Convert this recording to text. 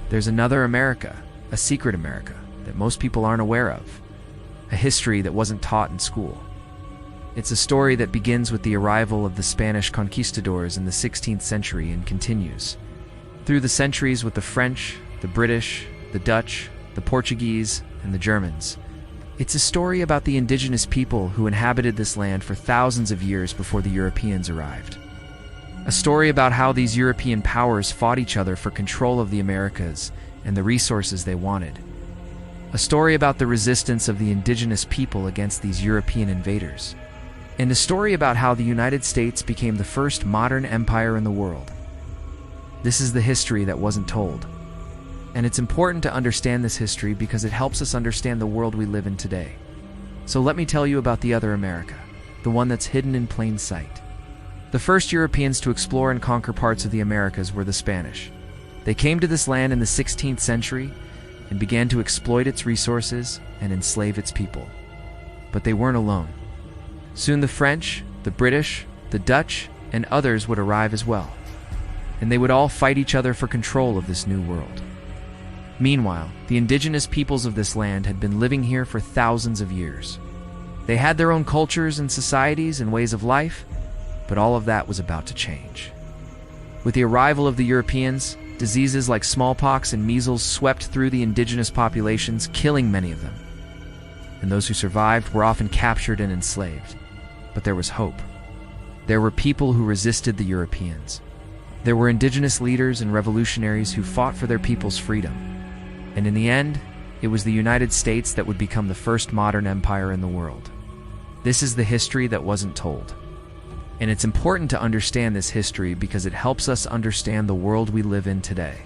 There's another America, a secret America that most people aren't aware of, a history that wasn't taught in school. It's a story that begins with the arrival of the Spanish conquistadors in the 16th century and continues through the centuries with the French, the British, the Dutch, the Portuguese, and the Germans. It's a story about the indigenous people who inhabited this land for thousands of years before the Europeans arrived. A story about how these European powers fought each other for control of the Americas and the resources they wanted. A story about the resistance of the indigenous people against these European invaders. And a story about how the United States became the first modern empire in the world. This is the history that wasn't told. And it's important to understand this history because it helps us understand the world we live in today. So let me tell you about the other America, the one that's hidden in plain sight. The first Europeans to explore and conquer parts of the Americas were the Spanish. They came to this land in the 16th century and began to exploit its resources and enslave its people. But they weren't alone. Soon the French, the British, the Dutch, and others would arrive as well. And they would all fight each other for control of this new world. Meanwhile, the indigenous peoples of this land had been living here for thousands of years. They had their own cultures and societies and ways of life, but all of that was about to change. With the arrival of the Europeans, diseases like smallpox and measles swept through the indigenous populations, killing many of them. And those who survived were often captured and enslaved. But there was hope. There were people who resisted the Europeans. There were indigenous leaders and revolutionaries who fought for their people's freedom. And in the end, it was the United States that would become the first modern empire in the world. This is the history that wasn't told. And it's important to understand this history because it helps us understand the world we live in today.